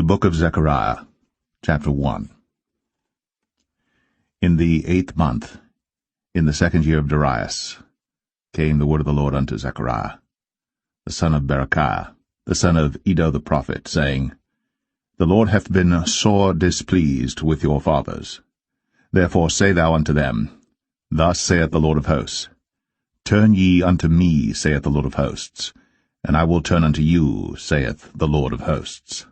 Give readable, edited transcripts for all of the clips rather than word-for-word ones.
The book of Zechariah, chapter 1. In the 8th month, in the 2nd year of Darius, came the word of the Lord unto Zechariah, the son of Berechiah, the son of Iddo the prophet, saying, The Lord hath been sore displeased with your fathers. Therefore say thou unto them, Thus saith the Lord of hosts, Turn ye unto me, saith the Lord of hosts, and I will turn unto you, saith the Lord of hosts.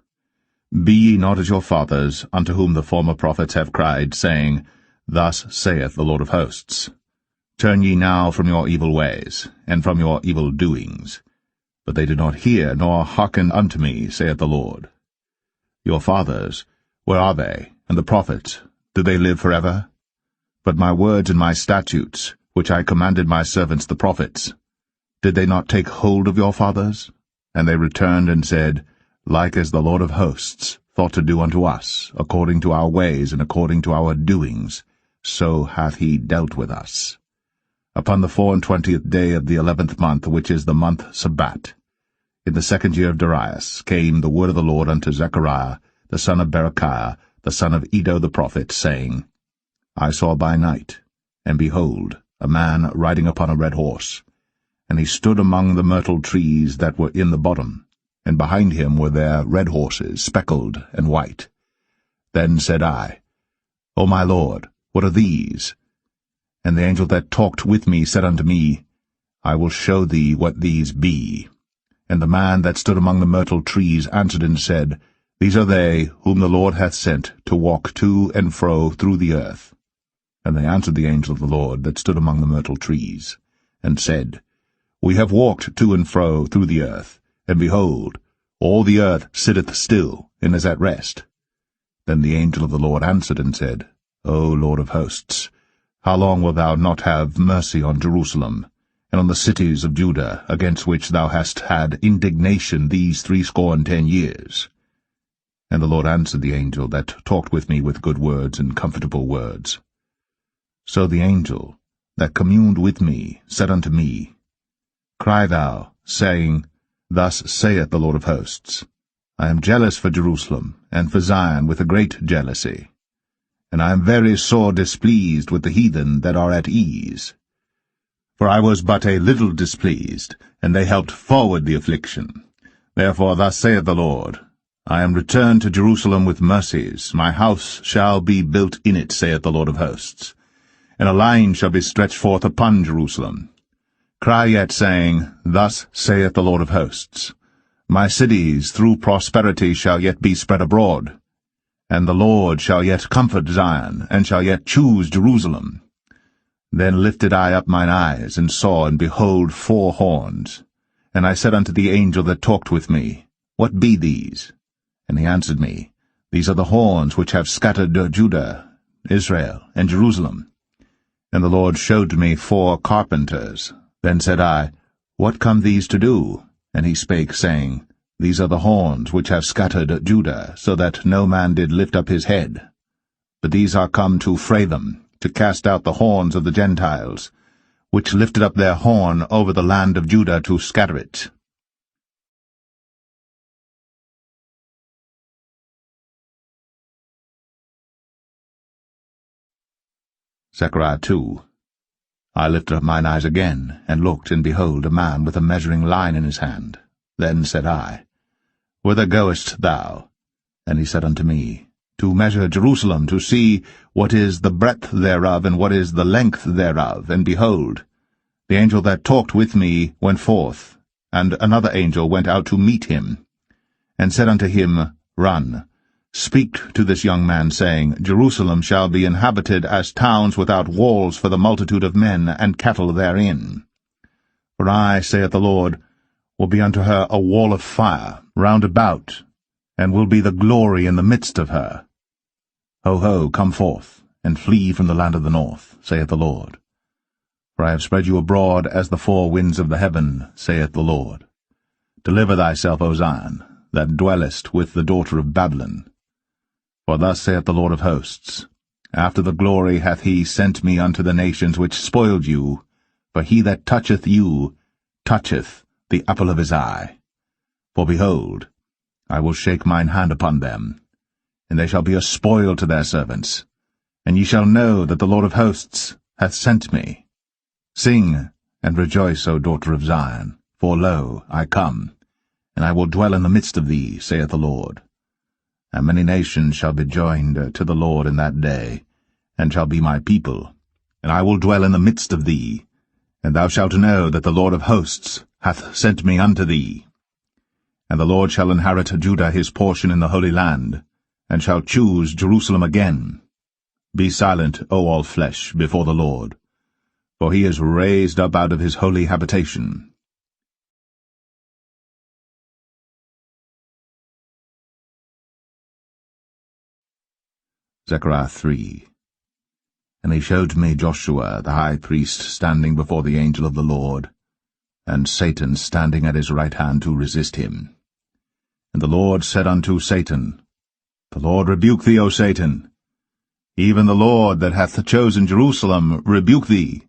Be ye not as your fathers, unto whom the former prophets have cried, saying, Thus saith the Lord of hosts. Turn ye now from your evil ways, and from your evil doings. But they did not hear, nor hearken unto me, saith the Lord. Your fathers, where are they? And the prophets, do they live forever? But my words and my statutes, which I commanded my servants the prophets, did they not take hold of your fathers? And they returned and said, Like as the Lord of hosts thought to do unto us, according to our ways and according to our doings, so hath he dealt with us. Upon the 24th day of the 11th month, which is the month Sabbat, in the 2nd year of Darius, came the word of the Lord unto Zechariah, the son of Berechiah, the son of Iddo the prophet, saying, I saw by night, and behold, a man riding upon a red horse, and he stood among the myrtle trees that were in the bottom, and behind him were there red horses, speckled and white. Then said I, O my Lord, what are these? And the angel that talked with me said unto me, I will show thee what these be. And the man that stood among the myrtle trees answered and said, These are they whom the Lord hath sent to walk to and fro through the earth. And they answered the angel of the Lord that stood among the myrtle trees, and said, We have walked to and fro through the earth, and behold, all the earth sitteth still, and is at rest. Then the angel of the Lord answered and said, O Lord of hosts, how long wilt thou not have mercy on Jerusalem, and on the cities of Judah, against which thou hast had indignation these 60 years? And the Lord answered the angel that talked with me with good words and comfortable words. So the angel that communed with me said unto me, Cry thou, saying, Thus saith the Lord of hosts, I am jealous for Jerusalem, and for Zion with a great jealousy. And I am very sore displeased with the heathen that are at ease. For I was but a little displeased, and they helped forward the affliction. Therefore thus saith the Lord, I am returned to Jerusalem with mercies, my house shall be built in it, saith the Lord of hosts. And a line shall be stretched forth upon Jerusalem. Cry yet, saying, Thus saith the Lord of hosts, My cities through prosperity shall yet be spread abroad, and the Lord shall yet comfort Zion, and shall yet choose Jerusalem. Then lifted I up mine eyes, and saw, and behold 4 horns. And I said unto the angel that talked with me, What be these? And he answered me, These are the horns which have scattered Judah, Israel, and Jerusalem. And the Lord showed me 4 carpenters. Then said I, What come these to do? And he spake, saying, These are the horns which have scattered Judah, so that no man did lift up his head. But these are come to fray them, to cast out the horns of the Gentiles, which lifted up their horn over the land of Judah to scatter it. Zechariah 2. I lifted up mine eyes again, and looked, and behold, a man with a measuring line in his hand. Then said I, Whither goest thou? And he said unto me, To measure Jerusalem, to see what is the breadth thereof, and what is the length thereof. And behold, the angel that talked with me went forth, and another angel went out to meet him, and said unto him, Run, speak to this young man, saying, Jerusalem shall be inhabited as towns without walls for the multitude of men and cattle therein. For I, saith the Lord, will be unto her a wall of fire round about, and will be the glory in the midst of her. Ho, ho, come forth, and flee from the land of the north, saith the Lord. For I have spread you abroad as the 4 winds of the heaven, saith the Lord. Deliver thyself, O Zion, that dwellest with the daughter of Babylon. For thus saith the Lord of hosts, After the glory hath he sent me unto the nations which spoiled you, for he that toucheth you toucheth the apple of his eye. For behold, I will shake mine hand upon them, and they shall be a spoil to their servants. And ye shall know that the Lord of hosts hath sent me. Sing and rejoice, O daughter of Zion, for lo, I come, and I will dwell in the midst of thee, saith the Lord. And many nations shall be joined to the Lord in that day, and shall be my people, and I will dwell in the midst of thee, and thou shalt know that the Lord of hosts hath sent me unto thee. And the Lord shall inherit Judah his portion in the Holy Land, and shall choose Jerusalem again. Be silent, O all flesh, before the Lord, for he is raised up out of his holy habitation. Zechariah 3. And he showed me Joshua the high priest standing before the angel of the Lord, and Satan standing at his right hand to resist him. And the Lord said unto Satan, The Lord rebuke thee, O Satan. Even the Lord that hath chosen Jerusalem rebuke thee.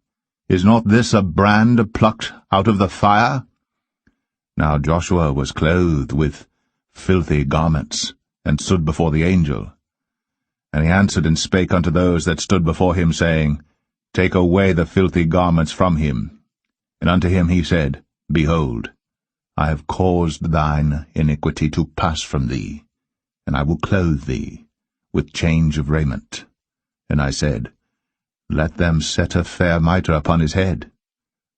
Is not this a brand plucked out of the fire? Now Joshua was clothed with filthy garments, and stood before the angel. And he answered and spake unto those that stood before him, saying, Take away the filthy garments from him. And unto him he said, Behold, I have caused thine iniquity to pass from thee, and I will clothe thee with change of raiment. And I said, Let them set a fair mitre upon his head.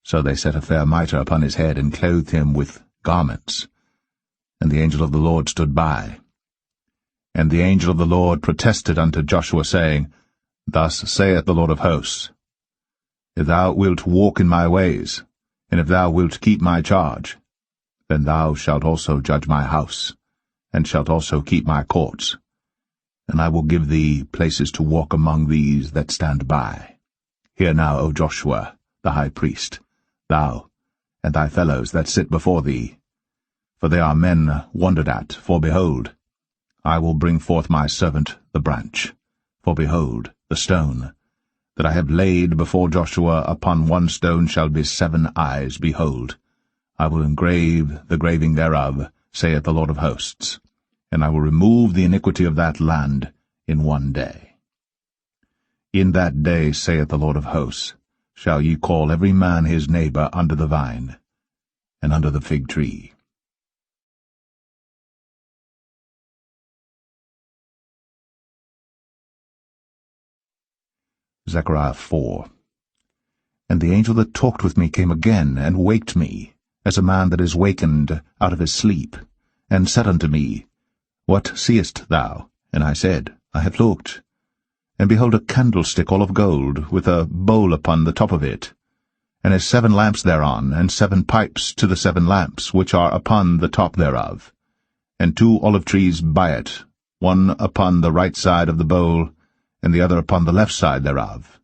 So they set a fair mitre upon his head, and clothed him with garments. And the angel of the Lord stood by. And the angel of the Lord protested unto Joshua, saying, Thus saith the Lord of hosts, If thou wilt walk in my ways, and if thou wilt keep my charge, then thou shalt also judge my house, and shalt also keep my courts. And I will give thee places to walk among these that stand by. Hear now, O Joshua, the high priest, thou, and thy fellows that sit before thee. For they are men wondered at, for behold, I will bring forth my servant the branch. For behold, the stone that I have laid before Joshua upon one stone shall be 7 eyes. Behold, I will engrave the graving thereof, saith the Lord of hosts, and I will remove the iniquity of that land in one day. In that day, saith the Lord of hosts, shall ye call every man his neighbor under the vine, and under the fig tree. Zechariah 4. And the angel that talked with me came again, and waked me, as a man that is wakened out of his sleep, and said unto me, What seest thou? And I said, I have looked. And behold, a candlestick all of gold, with a bowl upon the top of it, and has 7 lamps thereon, and 7 pipes to the 7 lamps, which are upon the top thereof, and 2 olive trees by it, one upon the right side of the bowl, and the other upon the left side thereof.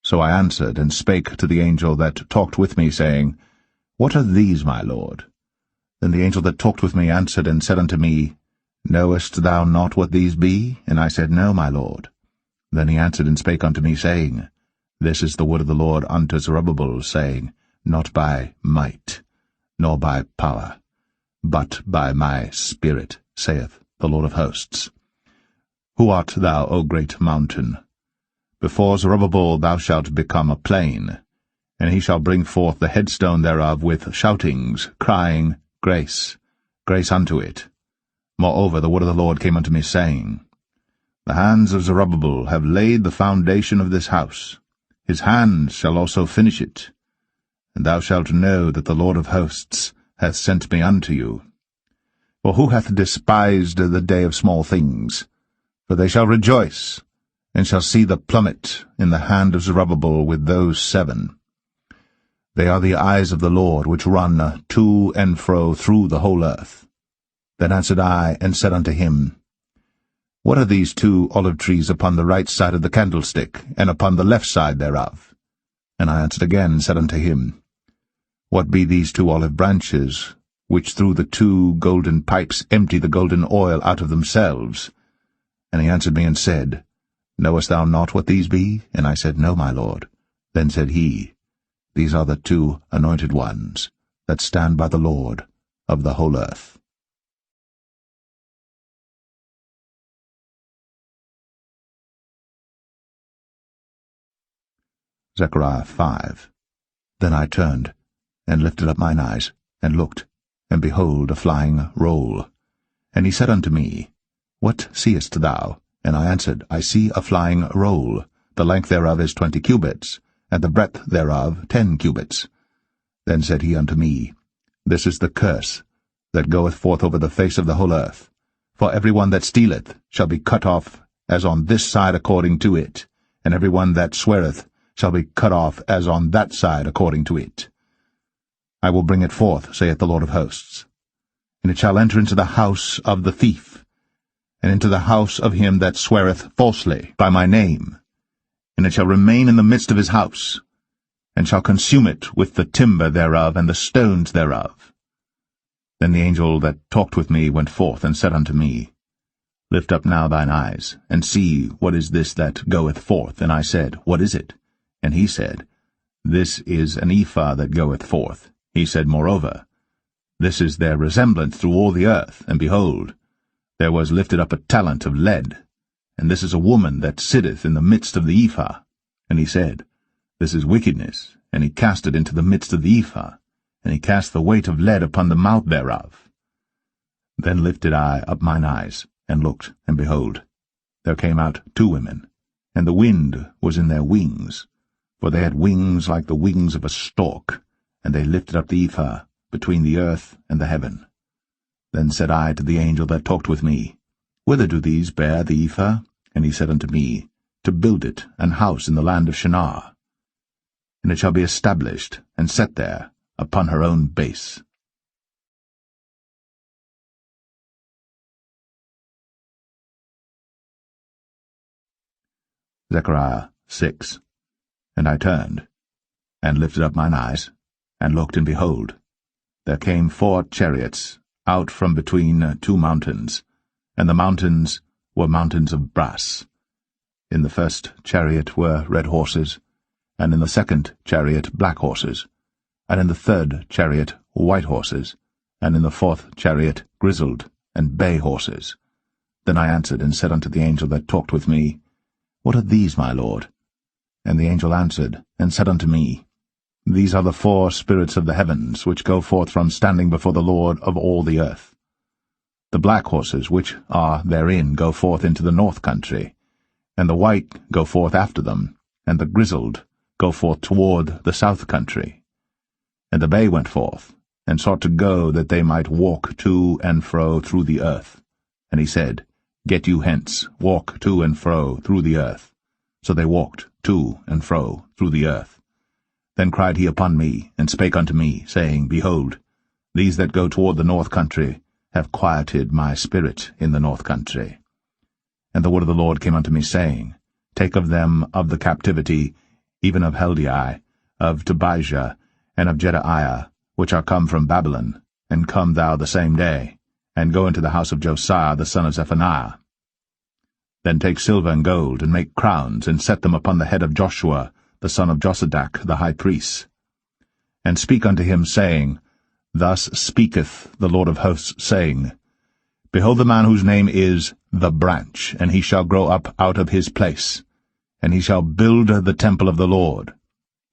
So I answered and spake to the angel that talked with me, saying, What are these, my lord? Then the angel that talked with me answered and said unto me, Knowest thou not what these be? And I said, No, my lord. Then he answered and spake unto me, saying, This is the word of the Lord unto Zerubbabel, saying, Not by might, nor by power, but by my Spirit, saith the Lord of hosts. Who art thou, O great mountain? Before Zerubbabel thou shalt become a plain, and he shall bring forth the headstone thereof with shoutings, crying, Grace, grace unto it. Moreover the word of the Lord came unto me, saying, The hands of Zerubbabel have laid the foundation of this house. His hands shall also finish it. And thou shalt know that the Lord of hosts hath sent me unto you. For who hath despised the day of small things? For they shall rejoice, and shall see the plummet in the hand of Zerubbabel with those 7. They are the eyes of the Lord, which run to and fro through the whole earth. Then answered I, and said unto him, What are these 2 olive trees upon the right side of the candlestick, and upon the left side thereof? And I answered again, and said unto him, What be these 2 olive branches, which through the 2 golden pipes empty the golden oil out of themselves? And he answered me and said, Knowest thou not what these be? And I said, No, my lord. Then said he, These are the 2 anointed ones that stand by the Lord of the whole earth. Zechariah 5. Then I turned, and lifted up mine eyes, and looked, and behold a flying roll. And he said unto me, What seest thou? And I answered, I see a flying roll. The length thereof is 20 cubits, and the breadth thereof 10 cubits. Then said he unto me, This is the curse that goeth forth over the face of the whole earth. For every one that stealeth shall be cut off as on this side according to it, and every one that sweareth shall be cut off as on that side according to it. I will bring it forth, saith the Lord of hosts, and it shall enter into the house of the thief, and into the house of him that sweareth falsely by my name, and it shall remain in the midst of his house, and shall consume it with the timber thereof and the stones thereof. Then the angel that talked with me went forth and said unto me, Lift up now thine eyes, and see what is this that goeth forth. And I said, What is it? And he said, This is an ephah that goeth forth. He said moreover, This is their resemblance through all the earth, and behold, there was lifted up a talent of lead, and this is a woman that sitteth in the midst of the ephah. And he said, This is wickedness, and he cast it into the midst of the ephah, and he cast the weight of lead upon the mouth thereof. Then lifted I up mine eyes, and looked, and behold, there came out 2 women, and the wind was in their wings, for they had wings like the wings of a stork, and they lifted up the ephah between the earth and the heaven. Then said I to the angel that talked with me, Whither do these bear the ephah? And he said unto me, To build it an house in the land of Shinar. And it shall be established, and set there, upon her own base. Zechariah 6. And I turned, and lifted up mine eyes, and looked, and behold, there came 4 chariots out from between 2 mountains, and the mountains were mountains of brass. In the first chariot were red horses, and in the second chariot black horses, and in the third chariot white horses, and in the fourth chariot grizzled and bay horses. Then I answered and said unto the angel that talked with me, What are these, my lord? And the angel answered and said unto me, These are the 4 spirits of the heavens, which go forth from standing before the Lord of all the earth. The black horses which are therein go forth into the north country, and the white go forth after them, and the grizzled go forth toward the south country. And the bay went forth, and sought to go that they might walk to and fro through the earth. And he said, Get you hence, walk to and fro through the earth. So they walked to and fro through the earth. Then cried he upon me, and spake unto me, saying, Behold, these that go toward the north country have quieted my spirit in the north country. And the word of the Lord came unto me, saying, Take of them of the captivity, even of Heldai, of Tobijah, and of Jedaiah, which are come from Babylon, and come thou the same day, and go into the house of Josiah the son of Zephaniah. Then take silver and gold, and make crowns, and set them upon the head of Joshua the son of Josadak the high priest. And speak unto him, saying, Thus speaketh the Lord of hosts, saying, Behold the man whose name is the branch, and he shall grow up out of his place, and he shall build the temple of the Lord.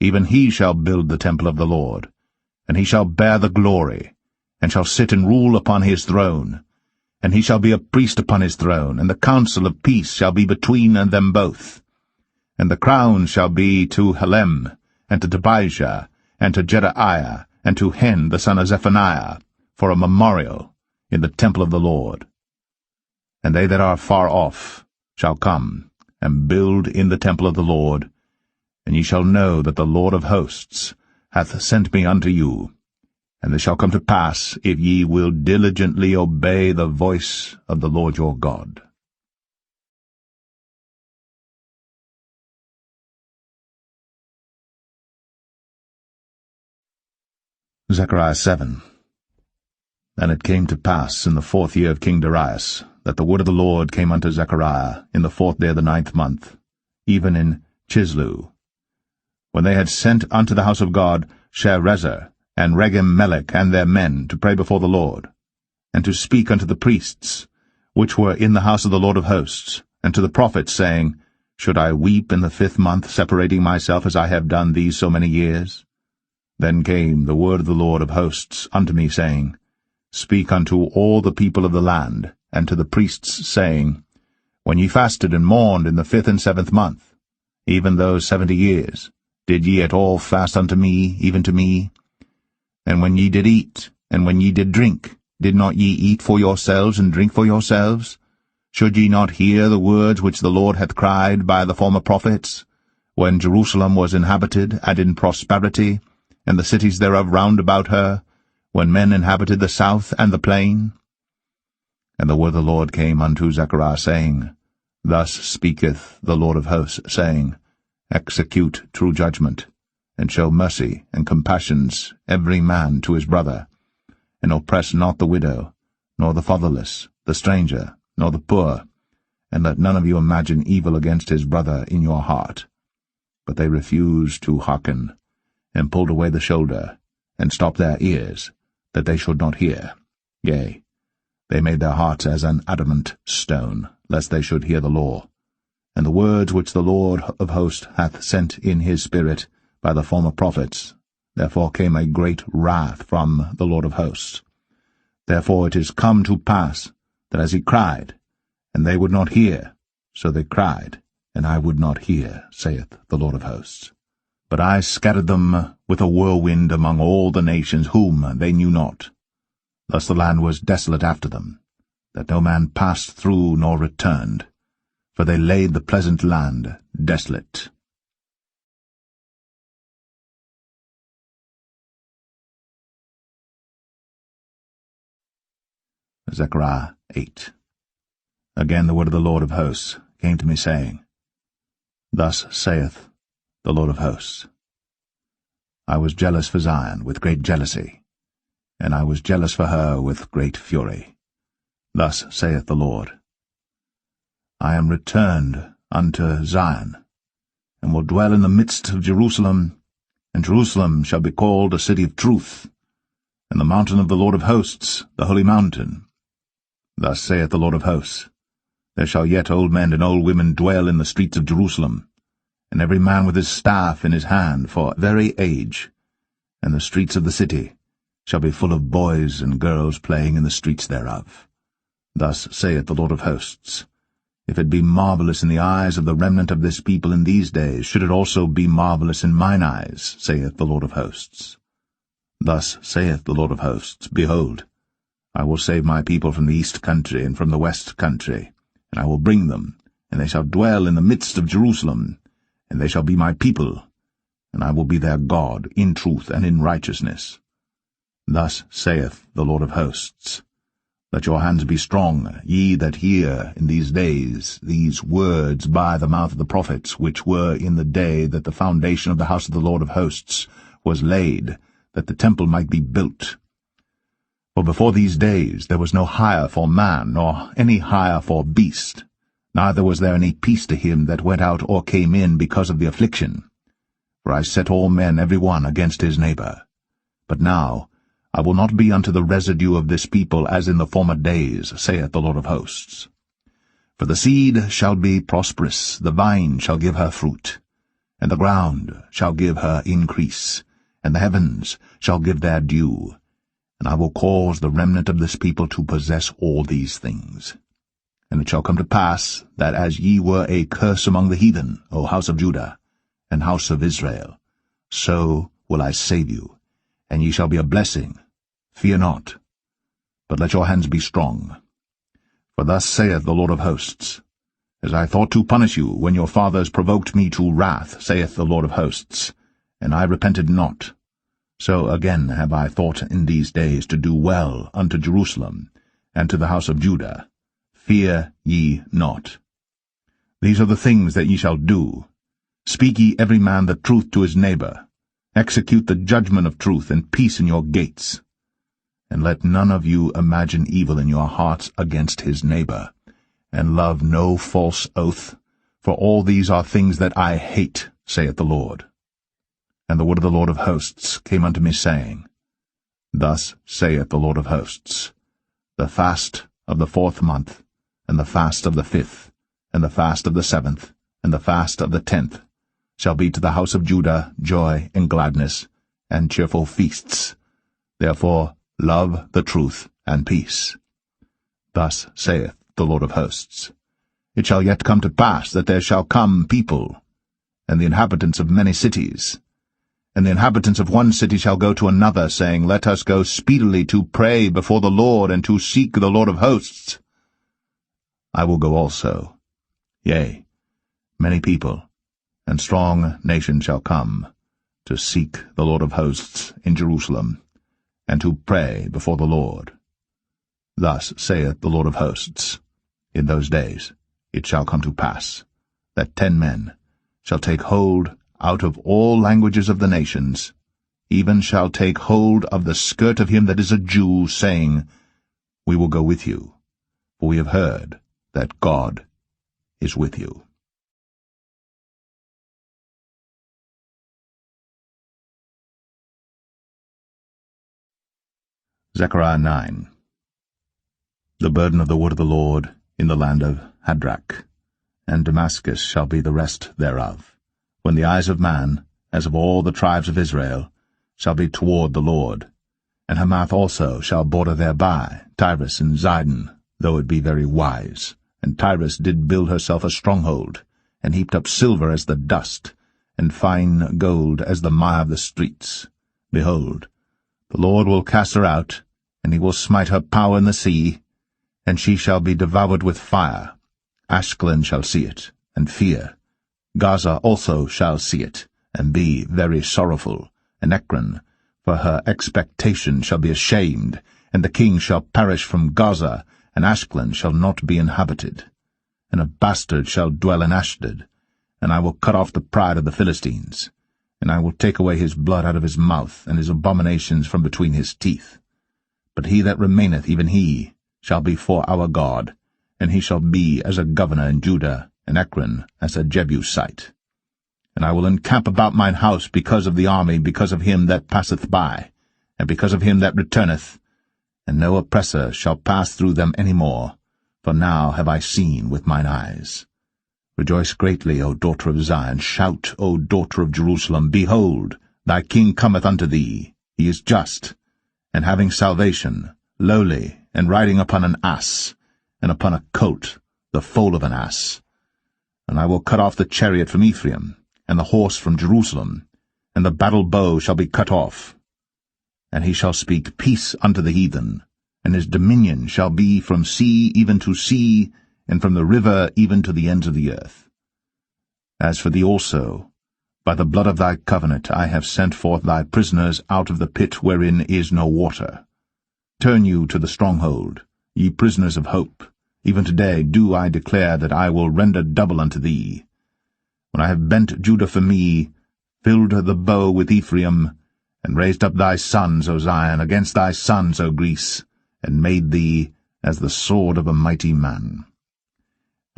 Even he shall build the temple of the Lord, and he shall bear the glory, and shall sit and rule upon his throne. And he shall be a priest upon his throne, and the counsel of peace shall be between them both. And the crown shall be to Helem, and to Tobijah, and to Jedaiah, and to Hen the son of Zephaniah, for a memorial in the temple of the Lord. And they that are far off shall come, and build in the temple of the Lord, and ye shall know that the Lord of hosts hath sent me unto you. And this shall come to pass, if ye will diligently obey the voice of the Lord your God. Zechariah 7. And it came to pass in the 4th year of King Darius, that the word of the Lord came unto Zechariah in the 4th day of the 9th month, even in Chislu, when they had sent unto the house of God Sherezer, and Regem-melech and their men, to pray before the Lord, and to speak unto the priests, which were in the house of the Lord of hosts, and to the prophets, saying, Should I weep in the 5th month, separating myself as I have done these so many years? Then came the word of the Lord of hosts unto me, saying, Speak unto all the people of the land, and to the priests, saying, When ye fasted and mourned in the 5th and 7th month, even those 70 years, did ye at all fast unto me, even to me? And when ye did eat, and when ye did drink, did not ye eat for yourselves and drink for yourselves? Should ye not hear the words which the Lord hath cried by the former prophets, when Jerusalem was inhabited and in prosperity, and the cities thereof round about her, when men inhabited the south and the plain? And the word of the Lord came unto Zechariah, saying, Thus speaketh the Lord of hosts, saying, Execute true judgment, and show mercy and compassions every man to his brother, and oppress not the widow, nor the fatherless, the stranger, nor the poor, and let none of you imagine evil against his brother in your heart. But they refused to hearken, and pulled away the shoulder, and stopped their ears, that they should not hear. Yea, they made their hearts as an adamant stone, lest they should hear the law. And the words which the Lord of hosts hath sent in his Spirit by the former prophets, therefore came a great wrath from the Lord of hosts. Therefore it is come to pass, that as he cried, and they would not hear, so they cried, and I would not hear, saith the Lord of hosts. But I scattered them with a whirlwind among all the nations whom they knew not. Thus the land was desolate after them, that no man passed through nor returned, for they laid the pleasant land desolate. Zechariah 8. Again the word of the Lord of hosts came to me, saying, Thus saith the Lord of hosts, I was jealous for Zion with great jealousy, and I was jealous for her with great fury. Thus saith the Lord, I am returned unto Zion, and will dwell in the midst of Jerusalem, and Jerusalem shall be called a city of truth, and the mountain of the Lord of hosts, the holy mountain. Thus saith the Lord of hosts, There shall yet old men and old women dwell in the streets of Jerusalem, and every man with his staff in his hand for very age, and the streets of the city shall be full of boys and girls playing in the streets thereof. Thus saith the Lord of hosts, If it be marvelous in the eyes of the remnant of this people in these days, should it also be marvelous in mine eyes, saith the Lord of hosts. Thus saith the Lord of hosts, Behold, I will save my people from the east country and from the west country, and I will bring them, and they shall dwell in the midst of Jerusalem, and they shall be my people, and I will be their God in truth and in righteousness. Thus saith the Lord of hosts, Let your hands be strong, ye that hear in these days these words by the mouth of the prophets, which were in the day that the foundation of the house of the Lord of hosts was laid, that the temple might be built. For before these days there was no hire for man, nor any hire for beast, neither was there any peace to him that went out or came in because of the affliction. For I set all men every one against his neighbor. But now I will not be unto the residue of this people as in the former days, saith the Lord of hosts. For the seed shall be prosperous, the vine shall give her fruit, and the ground shall give her increase, and the heavens shall give their dew, and I will cause the remnant of this people to possess all these things. And it shall come to pass, that as ye were a curse among the heathen, O house of Judah, and house of Israel, so will I save you, and ye shall be a blessing. Fear not, but let your hands be strong. For thus saith the Lord of hosts, As I thought to punish you when your fathers provoked me to wrath, saith the Lord of hosts, and I repented not, so again have I thought in these days to do well unto Jerusalem, and to the house of Judah. Fear ye not. These are the things that ye shall do. Speak ye every man the truth to his neighbor. Execute the judgment of truth, and peace in your gates. And let none of you imagine evil in your hearts against his neighbor, and love no false oath, for all these are things that I hate, saith the Lord. And the word of the Lord of hosts came unto me, saying, Thus saith the Lord of hosts, The fast of the 4th month, and the fast of the 5th, and the fast of the 7th, and the fast of the 10th shall be to the house of Judah joy and gladness, and cheerful feasts. Therefore love the truth and peace. Thus saith the Lord of hosts, It shall yet come to pass that there shall come people, and the inhabitants of many cities, and the inhabitants of one city shall go to another, saying, Let us go speedily to pray before the Lord, and to seek the Lord of hosts. I will go also. Yea, many people and strong nations shall come to seek the Lord of hosts in Jerusalem, and to pray before the Lord. Thus saith the Lord of hosts, In those days it shall come to pass, that 10 men shall take hold out of all languages of the nations, even shall take hold of the skirt of him that is a Jew, saying, We will go with you, for we have heard that God is with you. Zechariah 9. The burden of the word of the Lord in the land of Hadrach, and Damascus shall be the rest thereof, when the eyes of man, as of all the tribes of Israel, shall be toward the Lord. And Hamath also shall border thereby, Tyrus and Zidon, though it be very wise. And Tyrus did build herself a stronghold, and heaped up silver as the dust, and fine gold as the mire of the streets. Behold, the Lord will cast her out, and he will smite her power in the sea, and she shall be devoured with fire. Ashkelon shall see it, and fear. Gaza also shall see it, and be very sorrowful, and Ekron, for her expectation, shall be ashamed, and the king shall perish from Gaza, and Ashkelon shall not be inhabited. And a bastard shall dwell in Ashdod, and I will cut off the pride of the Philistines, and I will take away his blood out of his mouth, and his abominations from between his teeth. But he that remaineth, even he, shall be for our God, and he shall be as a governor in Judah, and Ekron as a Jebusite. And I will encamp about mine house because of the army, because of him that passeth by, and because of him that returneth, and no oppressor shall pass through them any more, for now have I seen with mine eyes. Rejoice greatly, O daughter of Zion, shout, O daughter of Jerusalem, Behold, thy king cometh unto thee, he is just, and having salvation, lowly, and riding upon an ass, and upon a colt, the foal of an ass. And I will cut off the chariot from Ephraim, and the horse from Jerusalem, and the battle bow shall be cut off. And he shall speak peace unto the heathen, and his dominion shall be from sea even to sea, and from the river even to the ends of the earth. As for thee also, by the blood of thy covenant I have sent forth thy prisoners out of the pit wherein is no water. Turn you to the stronghold, ye prisoners of hope. Even today do I declare that I will render double unto thee. When I have bent Judah for me, filled the bow with Ephraim, and raised up thy sons, O Zion, against thy sons, O Greece, and made thee as the sword of a mighty man.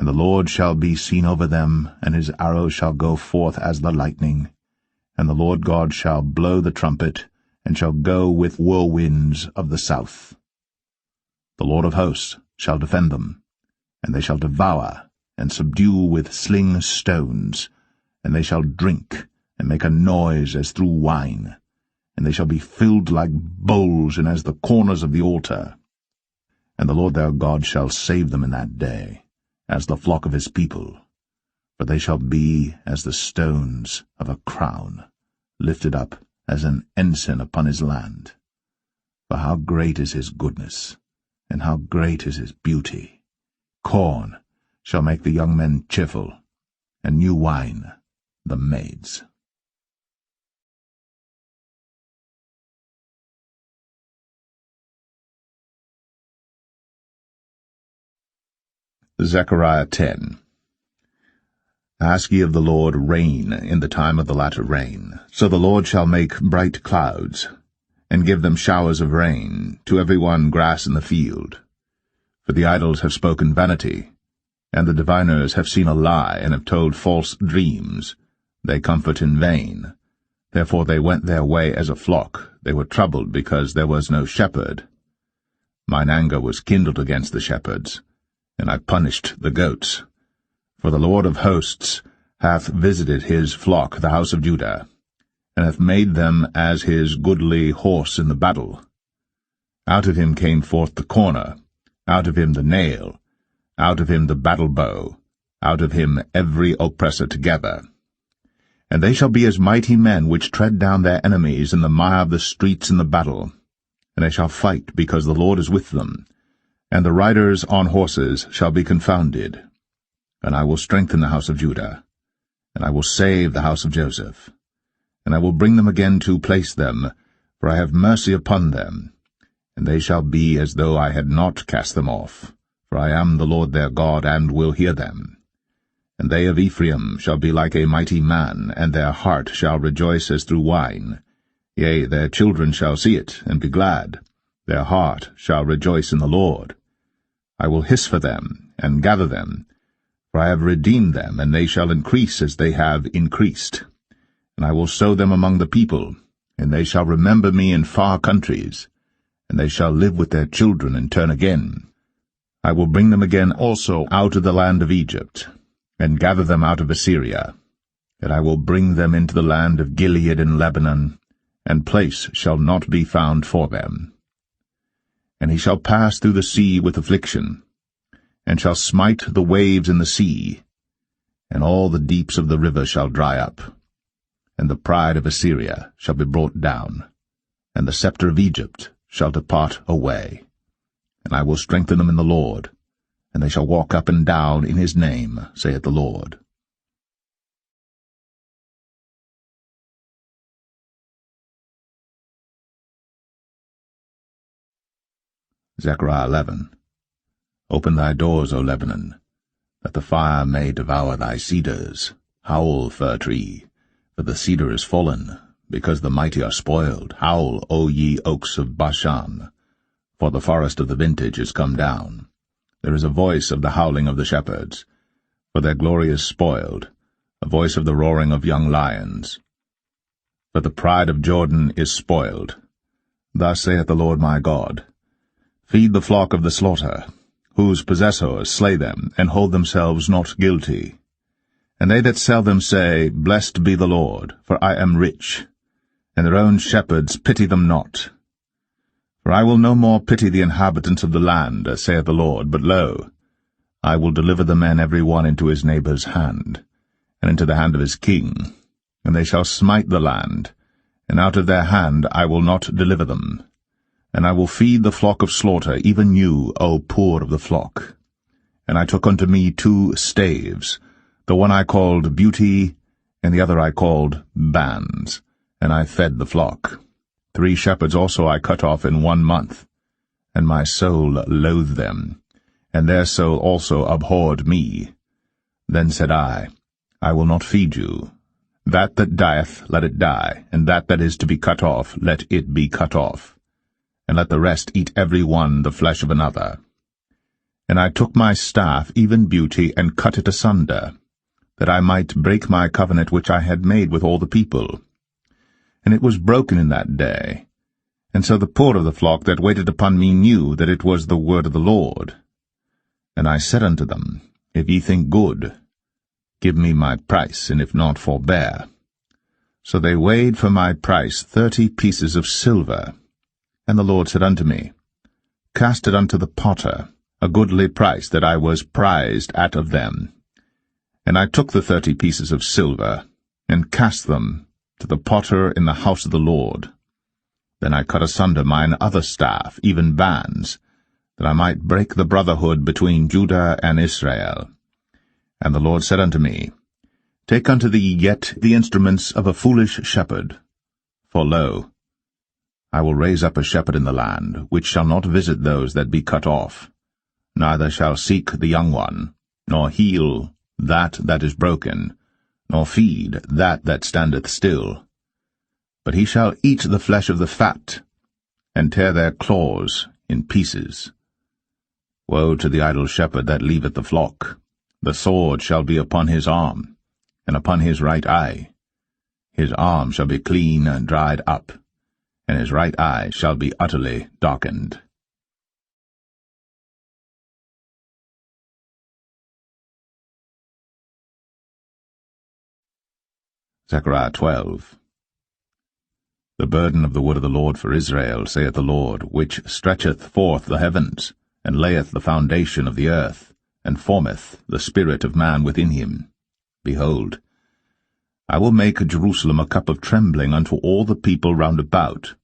And the Lord shall be seen over them, and his arrows shall go forth as the lightning. And the Lord God shall blow the trumpet, and shall go with whirlwinds of the south. The Lord of hosts shall defend them, and they shall devour, and subdue with sling stones, and they shall drink, and make a noise as through wine, and they shall be filled like bowls, and as the corners of the altar. And the Lord their God shall save them in that day, as the flock of his people, for they shall be as the stones of a crown, lifted up as an ensign upon his land. For how great is his goodness, and how great is his beauty! Corn shall make the young men cheerful, and new wine the maids. Zechariah 10. Ask ye of the Lord rain in the time of the latter rain. So the Lord shall make bright clouds, and give them showers of rain, to every one grass in the field. For the idols have spoken vanity, and the diviners have seen a lie, and have told false dreams. They comfort in vain. Therefore they went their way as a flock. They were troubled because there was no shepherd. Mine anger was kindled against the shepherds, and I punished the goats. For the Lord of hosts hath visited his flock, the house of Judah, and hath made them as his goodly horse in the battle. Out of him came forth the corner, out of him the nail, out of him the battle bow, out of him every oppressor together. And they shall be as mighty men which tread down their enemies in the mire of the streets in the battle. And they shall fight, because the Lord is with them, and the riders on horses shall be confounded. And I will strengthen the house of Judah, and I will save the house of Joseph. And I will bring them again to place them, for I have mercy upon them. And they shall be as though I had not cast them off, for I am the Lord their God, and will hear them. And they of Ephraim shall be like a mighty man, and their heart shall rejoice as through wine. Yea, their children shall see it, and be glad. Their heart shall rejoice in the Lord. I will hiss for them, and gather them, for I have redeemed them, and they shall increase as they have increased. And I will sow them among the people, and they shall remember me in far countries, and they shall live with their children and turn again. I will bring them again also out of the land of Egypt, and gather them out of Assyria. And I will bring them into the land of Gilead and Lebanon, and place shall not be found for them. And he shall pass through the sea with affliction, and shall smite the waves in the sea, and all the deeps of the river shall dry up. And the pride of Assyria shall be brought down, and the scepter of Egypt shall depart away. And I will strengthen them in the Lord, and they shall walk up and down in his name, saith the Lord. Zechariah 11. Open thy doors, O Lebanon, that the fire may devour thy cedars. Howl, fir tree, for the cedar is fallen, because the mighty are spoiled. Howl, O ye oaks of Bashan, for the forest of the vintage is come down. There is a voice of the howling of the shepherds, for their glory is spoiled, a voice of the roaring of young lions. For the pride of Jordan is spoiled. Thus saith the Lord my God, Feed the flock of the slaughter, whose possessors slay them, and hold themselves not guilty. And they that sell them say, Blessed be the Lord, for I am rich. And their own shepherds pity them not. For I will no more pity the inhabitants of the land, saith the Lord, but lo, I will deliver the men every one into his neighbour's hand, and into the hand of his king, and they shall smite the land, and out of their hand I will not deliver them. And I will feed the flock of slaughter, even you, O poor of the flock. And I took unto me 2 staves, the one I called Beauty, and the other I called Bands, and I fed the flock. 3 shepherds also I cut off in 1 month, and my soul loathed them, and their soul also abhorred me. Then said I will not feed you. That dieth, let it die, and that is to be cut off, let it be cut off. And let the rest eat every one the flesh of another. And I took my staff, even Beauty, and cut it asunder, that I might break my covenant which I had made with all the people. And it was broken in that day. And so the poor of the flock that waited upon me knew that it was the word of the Lord. And I said unto them, If ye think good, give me my price, and if not, forbear. So they weighed for my price 30 pieces of silver. And the Lord said unto me, Cast it unto the potter, a goodly price that I was prized at of them. And I took the 30 pieces of silver, and cast them to the potter in the house of the Lord. Then I cut asunder mine other staff, even Bands, that I might break the brotherhood between Judah and Israel. And the Lord said unto me, Take unto thee yet the instruments of a foolish shepherd. For lo, I will raise up a shepherd in the land, which shall not visit those that be cut off, neither shall seek the young one, nor heal that is broken, nor feed that standeth still. But he shall eat the flesh of the fat, and tear their claws in pieces. Woe to the idle shepherd that leaveth the flock! The sword shall be upon his arm, and upon his right eye. His arm shall be clean and dried up, and his right eye shall be utterly darkened. Zechariah 12. The burden of the word of the Lord for Israel, saith the Lord, which stretcheth forth the heavens, and layeth the foundation of the earth, and formeth the spirit of man within him. Behold, I will make Jerusalem a cup of trembling unto all the people round about,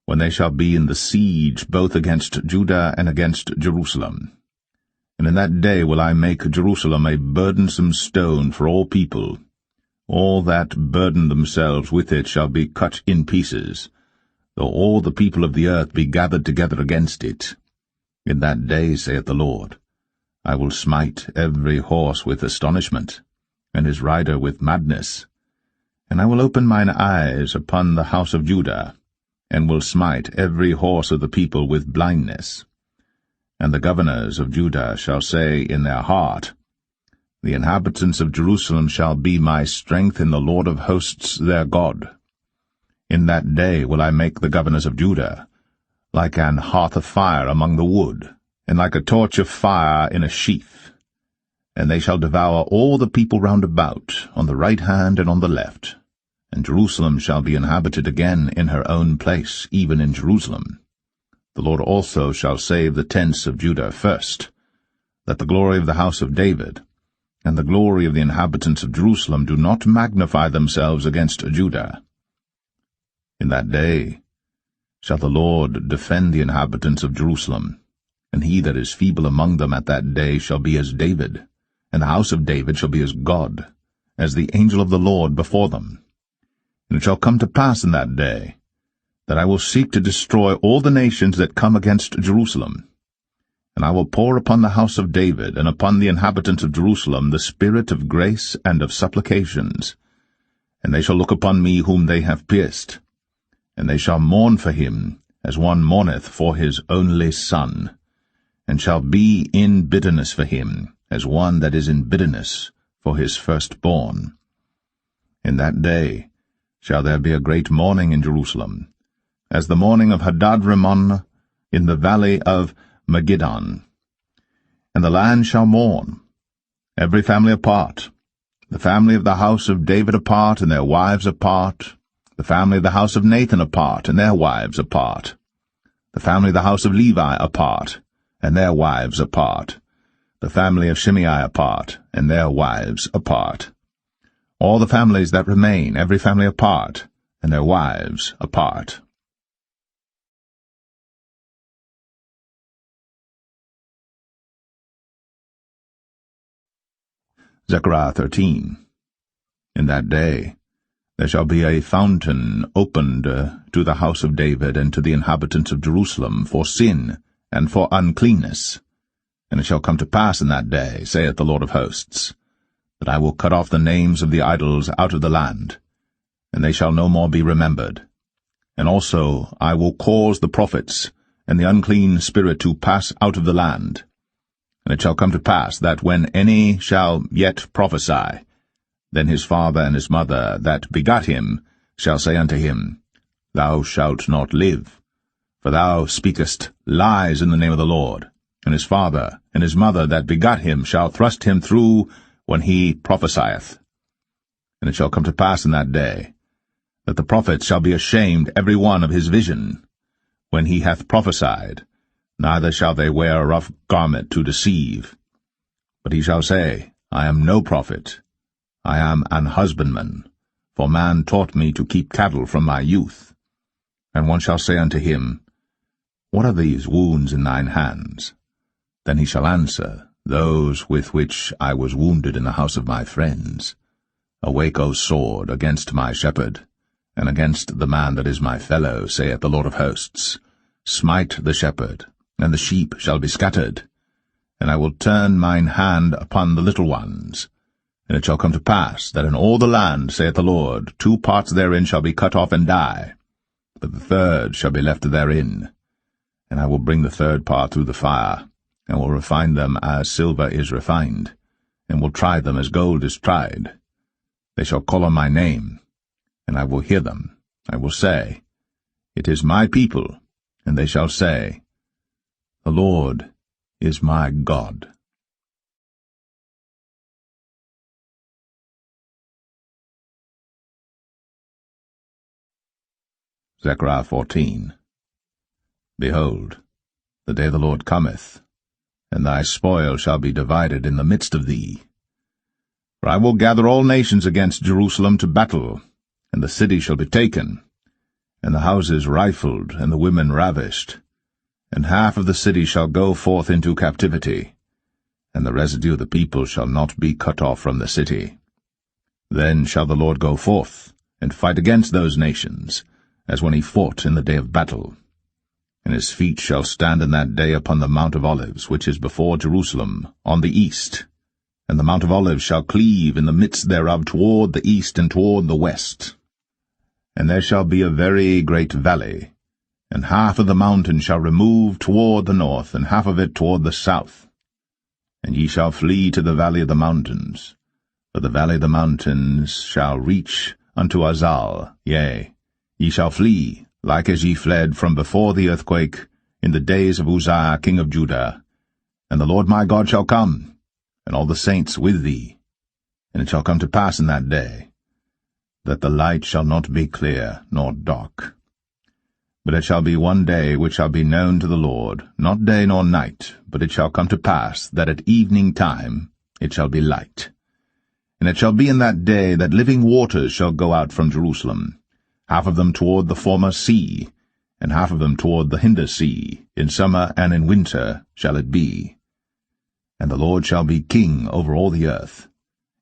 when they shall be in the siege both against Judah and against Jerusalem. And in that day will I make Jerusalem a burdensome stone for all people. All that burden themselves with it shall be cut in pieces, though all the people of the earth be gathered together against it. In that day, saith the Lord, I will smite every horse with astonishment, and his rider with madness. And I will open mine eyes upon the house of Judah, and will smite every horse of the people with blindness. And the governors of Judah shall say in their heart, The inhabitants of Jerusalem shall be my strength in the Lord of hosts their God. In that day will I make the governors of Judah like an hearth of fire among the wood, and like a torch of fire in a sheath. And they shall devour all the people round about, on the right hand and on the left. And Jerusalem shall be inhabited again in her own place, even in Jerusalem. The Lord also shall save the tents of Judah first, that the glory of the house of David and the glory of the inhabitants of Jerusalem do not magnify themselves against Judah. In that day shall the Lord defend the inhabitants of Jerusalem, and he that is feeble among them at that day shall be as David, and the house of David shall be as God, as the angel of the Lord before them. And it shall come to pass in that day, that I will seek to destroy all the nations that come against Jerusalem. And I will pour upon the house of David and upon the inhabitants of Jerusalem the spirit of grace and of supplications. And they shall look upon me whom they have pierced, and they shall mourn for him as one mourneth for his only son, and shall be in bitterness for him as one that is in bitterness for his firstborn. In that day shall there be a great mourning in Jerusalem, as the mourning of Hadad-rimmon in the valley of Megiddon. And the land shall mourn, every family apart, the family of the house of David apart, and their wives apart, the family of the house of Nathan apart, and their wives apart, the family of the house of Levi apart, and their wives apart, the family of Shimei apart, and their wives apart. All the families that remain, every family apart, and their wives apart. Zechariah 13. In that day there shall be a fountain opened to the house of David and to the inhabitants of Jerusalem for sin and for uncleanness. And it shall come to pass in that day, saith the Lord of hosts, that I will cut off the names of the idols out of the land, and they shall no more be remembered. And also I will cause the prophets and the unclean spirit to pass out of the land. And it shall come to pass that when any shall yet prophesy, then his father and his mother that begot him shall say unto him, Thou shalt not live, for thou speakest lies in the name of the Lord. And his father and his mother that begot him shall thrust him through when he prophesieth. And it shall come to pass in that day, that the prophets shall be ashamed every one of his vision, when he hath prophesied, neither shall they wear a rough garment to deceive. But he shall say, I am no prophet, I am an husbandman, for man taught me to keep cattle from my youth. And one shall say unto him, What are these wounds in thine hands? Then he shall answer, Those with which I was wounded in the house of my friends. Awake, O sword, against my shepherd, and against the man that is my fellow, saith the Lord of hosts. Smite the shepherd, and the sheep shall be scattered. And I will turn mine hand upon the little ones. And it shall come to pass that in all the land, saith the Lord, 2 parts therein shall be cut off and die, but the third shall be left therein. And I will bring the third part through the fire, and will refine them as silver is refined, and will try them as gold is tried. They shall call on my name, and I will hear them. I will say, It is my people, and they shall say, The Lord is my God. Zechariah 14. Behold, the day of the Lord cometh, and thy spoil shall be divided in the midst of thee. For I will gather all nations against Jerusalem to battle, and the city shall be taken, and the houses rifled, and the women ravished, and half of the city shall go forth into captivity, and the residue of the people shall not be cut off from the city. Then shall the Lord go forth, and fight against those nations, as when he fought in the day of battle. And his feet shall stand in that day upon the Mount of Olives, which is before Jerusalem, on the east. And the Mount of Olives shall cleave in the midst thereof toward the east and toward the west. And there shall be a very great valley, and half of the mountain shall remove toward the north, and half of it toward the south. And ye shall flee to the valley of the mountains, for the valley of the mountains shall reach unto Azal, yea, ye shall flee, like as ye fled from before the earthquake in the days of Uzziah king of Judah. And the Lord my God shall come, and all the saints with thee. And it shall come to pass in that day, that the light shall not be clear nor dark. But it shall be one day which shall be known to the Lord, not day nor night, but it shall come to pass that at evening time it shall be light. And it shall be in that day that living waters shall go out from Jerusalem, half of them toward the former sea, and half of them toward the hinder sea. In summer and in winter shall it be. And the Lord shall be king over all the earth.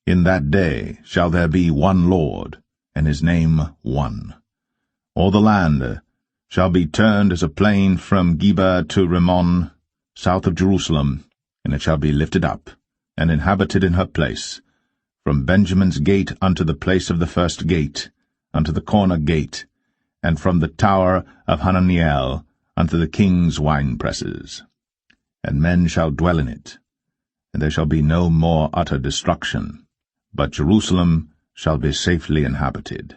In that day shall there be one Lord, and his name one. All the land shall be turned as a plain from Geba to Rimmon, south of Jerusalem, and it shall be lifted up, and inhabited in her place, from Benjamin's gate unto the place of the first gate, unto the corner gate, and from the tower of Hananiel unto the king's winepresses. And men shall dwell in it, and there shall be no more utter destruction, but Jerusalem shall be safely inhabited.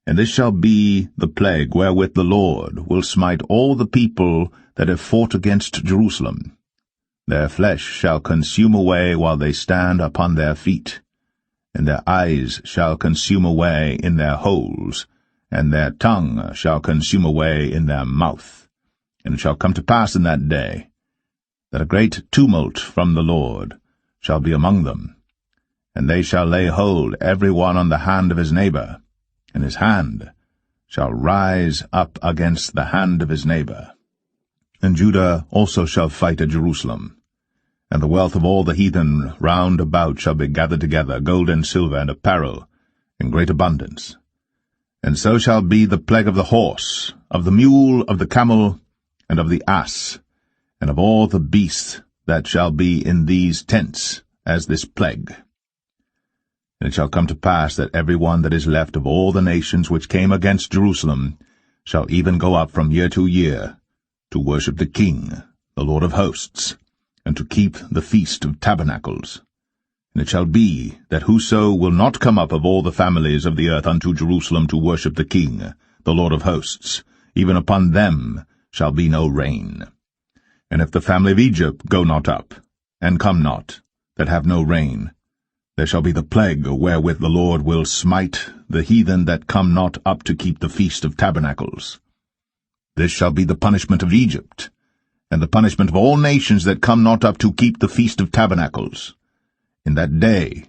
And this shall be the plague wherewith the Lord will smite all the people that have fought against Jerusalem. Their flesh shall consume away while they stand upon their feet, and their eyes shall consume away in their holes, and their tongue shall consume away in their mouth. And it shall come to pass in that day, that a great tumult from the Lord shall be among them, and they shall lay hold every one on the hand of his neighbor, and his hand shall rise up against the hand of his neighbor. And Judah also shall fight at Jerusalem, and the wealth of all the heathen round about shall be gathered together, gold and silver and apparel, in great abundance. And so shall be the plague of the horse, of the mule, of the camel, and of the ass, and of all the beasts that shall be in these tents, as this plague. And it shall come to pass that every one that is left of all the nations which came against Jerusalem shall even go up from year to year, to worship the King, the Lord of hosts, and to keep the Feast of Tabernacles. And it shall be that whoso will not come up of all the families of the earth unto Jerusalem to worship the King, the Lord of hosts, even upon them shall be no rain. And if the family of Egypt go not up, and come not, that have no rain, there shall be the plague wherewith the Lord will smite the heathen that come not up to keep the Feast of Tabernacles. This shall be the punishment of Egypt, and the punishment of all nations that come not up to keep the Feast of Tabernacles. In that day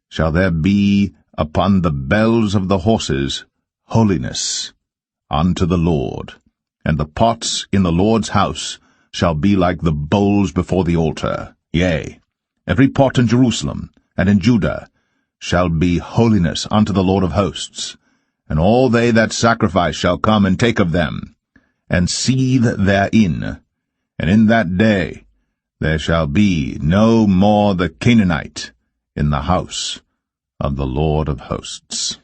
shall there be upon the bells of the horses holiness unto the Lord, and the pots in the Lord's house shall be like the bowls before the altar. Yea, every pot in Jerusalem and in Judah shall be holiness unto the Lord of hosts, and all they that sacrifice shall come and take of them, and seethe therein. And in that day there shall be no more the Canaanite in the house of the Lord of hosts.